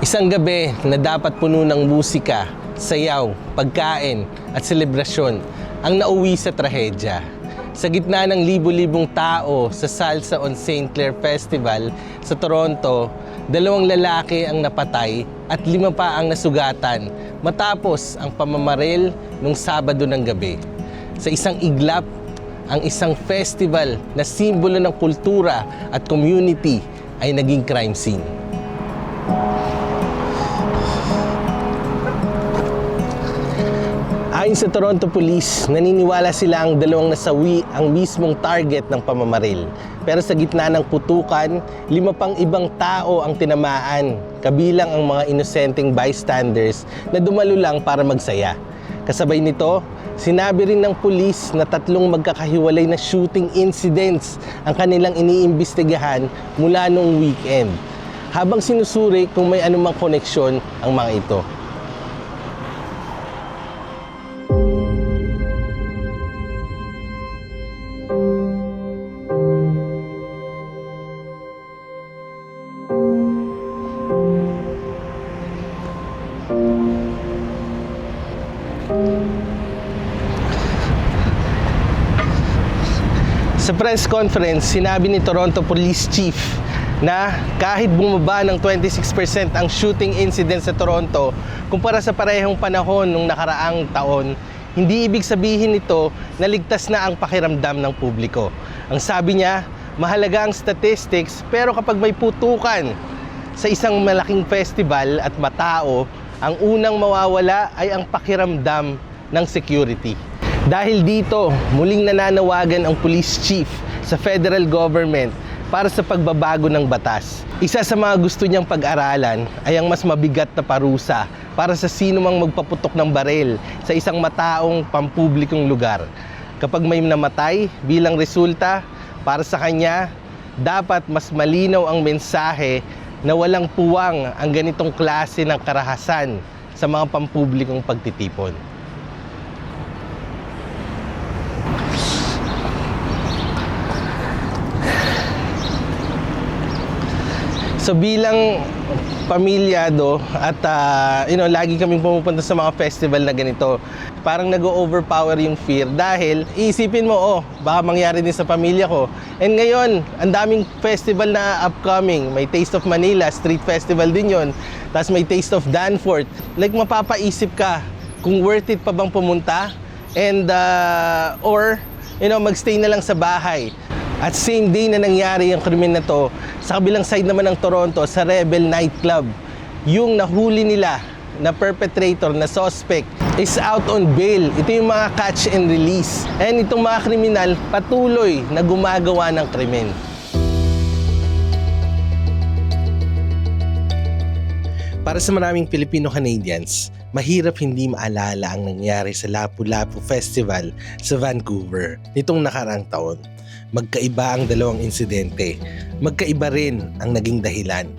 Isang gabi na dapat puno ng musika, sayaw, pagkain at selebrasyon ang nauwi sa trahedya. Sa gitna ng libo-libong tao sa Salsa on St. Clair Festival sa Toronto, 2 lalaki ang napatay at 5 pa ang nasugatan matapos ang pamamaril nung Sabado ng gabi. Sa isang iglap, ang isang festival na simbolo ng kultura at community ay naging crime scene. Ayon sa Toronto Police, naniniwala sila ang 2 nasawi ang mismong target ng pamamaril. Pero sa gitna ng putukan, 5 pang ibang tao ang tinamaan, kabilang ang mga inosenteng bystanders na dumalo lang para magsaya. Kasabay nito, sinabi rin ng pulis na 3 magkakahiwalay na shooting incidents ang kanilang iniimbestigahan mula noong weekend, habang sinusuri kung may anumang koneksyon ang mga ito. Sa press conference, sinabi ni Toronto Police Chief na kahit bumaba ng 26% ang shooting incidents sa Toronto kumpara sa parehong panahon nung nakaraang taon, hindi ibig sabihin nito na ligtas na ang pakiramdam ng publiko. Ang sabi niya, mahalaga ang statistics, pero kapag may putukan sa isang malaking festival at matao, ang unang mawawala ay ang pakiramdam ng security. Dahil dito, muling nananawagan ang police chief sa federal government para sa pagbabago ng batas. Isa sa mga gusto niyang pag-aralan ay ang mas mabigat na parusa para sa sino mang magpaputok ng baril sa isang mataong pampublikong lugar. Kapag may namatay bilang resulta, para sa kanya, dapat mas malinaw ang mensahe na walang puwang ang ganitong klase ng karahasan sa mga pampublikong pagtitipon. So bilang pamilyado at lagi kaming pumupunta sa mga festival na ganito, parang nag-overpower yung fear dahil iisipin mo, baka mangyari din sa pamilya ko. And ngayon, ang daming festival na upcoming. May Taste of Manila, street festival din yon. Tapos may Taste of Danforth. Like mapapaisip ka kung worth it pa bang pumunta and or magstay na lang sa bahay. At same day na nangyari ang krimen na to, sa kabilang side naman ng Toronto, sa Rebel Nightclub, yung nahuli nila na perpetrator, na suspect, is out on bail. Ito yung mga catch and release. And itong mga kriminal patuloy na gumagawa ng krimen. Para sa maraming Filipino-Canadians, mahirap hindi maalala ang nangyari sa Lapu-Lapu Festival sa Vancouver nitong nakaraang taon. Magkaiba ang 2 insidente, magkaiba rin ang naging dahilan.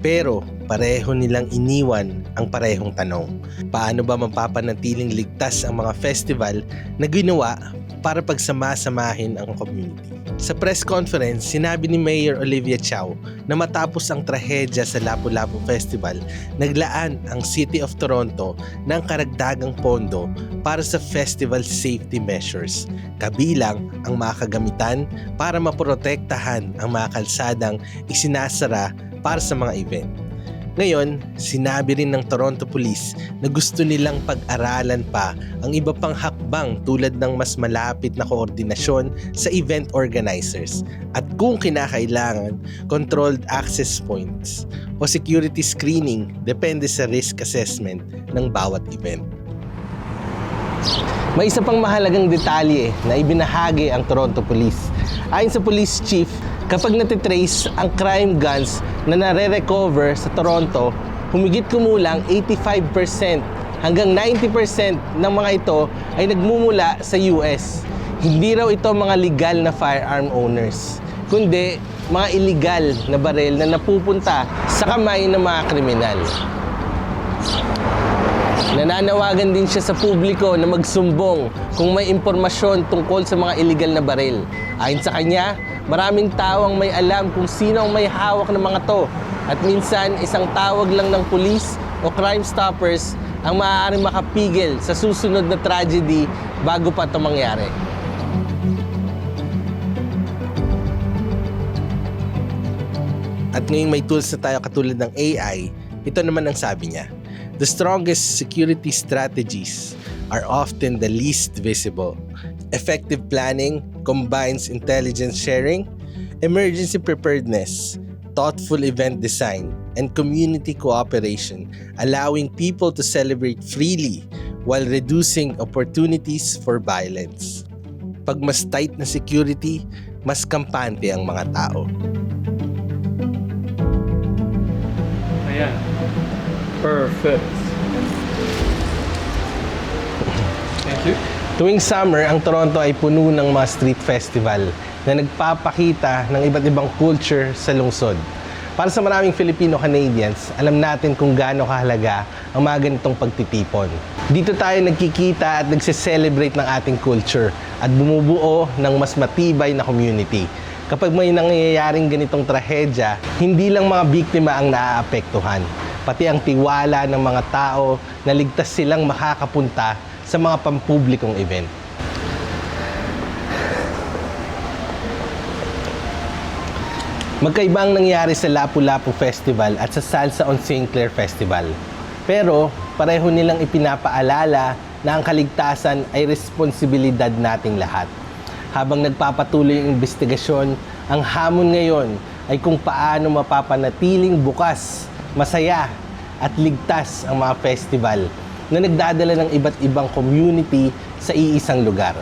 Pero pareho nilang iniwan ang parehong tanong. Paano ba mapapanatiling ligtas ang mga festival na ginawa para pagsama-samahin ang community? Sa press conference, sinabi ni Mayor Olivia Chow na matapos ang trahedya sa Lapu-Lapu Festival, naglaan ang City of Toronto ng karagdagang pondo para sa festival safety measures, kabilang ang mga kagamitan para maprotektahan ang mga kalsadang isinasara para sa mga event. Ngayon, sinabi rin ng Toronto Police na gusto nilang pag-aralan pa ang iba pang hakbang tulad ng mas malapit na koordinasyon sa event organizers at kung kinakailangan, controlled access points o security screening depende sa risk assessment ng bawat event. May isa pang mahalagang detalye na ibinahagi ang Toronto Police. Ayon sa police chief, kapag natitrace ang crime guns na nare-recover sa Toronto, humigit kumulang 85% hanggang 90% ng mga ito ay nagmumula sa US. Hindi raw ito mga legal na firearm owners, kundi mga illegal na baril na napupunta sa kamay ng mga kriminal. Nananawagan din siya sa publiko na magsumbong kung may impormasyon tungkol sa mga illegal na baril. Ayon sa kanya, maraming tao ang may alam kung sino ang may hawak ng mga to. At minsan, isang tawag lang ng pulis o Crime Stoppers ang maaaring makapigil sa susunod na tragedy bago pa ito mangyari. At ngayong may tools na tayo katulad ng AI, ito naman ang sabi niya. The strongest security strategies are often the least visible. Effective planning combines intelligence sharing, emergency preparedness, thoughtful event design, and community cooperation, allowing people to celebrate freely while reducing opportunities for violence. Pag mas tight na security, mas kampante ang mga tao. Ayan. Perfect. Thank you. Tuwing summer, ang Toronto ay puno ng mga street festival na nagpapakita ng iba't ibang culture sa lungsod. Para sa maraming Filipino-Canadians, alam natin kung gaano kahalaga ang mga ganitong pagtitipon. Dito tayo nagkikita at nagse-celebrate ng ating culture at bumubuo ng mas matibay na community. Kapag may nangyayaring ganitong trahedya, hindi lang mga biktima ang naaapektuhan, pati ang tiwala ng mga tao na ligtas silang makakapunta sa mga pampublikong event. Magkaiba ang nangyari sa Lapu-Lapu Festival at sa Salsa on St. Clair Festival. Pero pareho nilang ipinapaalala na ang kaligtasan ay responsibilidad nating lahat. Habang nagpapatuloy ang investigasyon, ang hamon ngayon ay kung paano mapapanatiling bukas, masaya at ligtas ang mga festival na nagdadala ng iba't ibang community sa iisang lugar.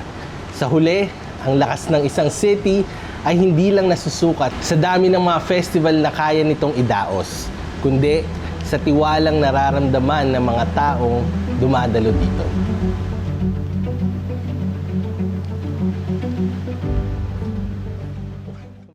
Sa huli, ang lakas ng isang city ay hindi lang nasusukat sa dami ng mga festival na kaya nitong idaos, kundi sa tiwalang nararamdaman ng mga taong dumadalo dito.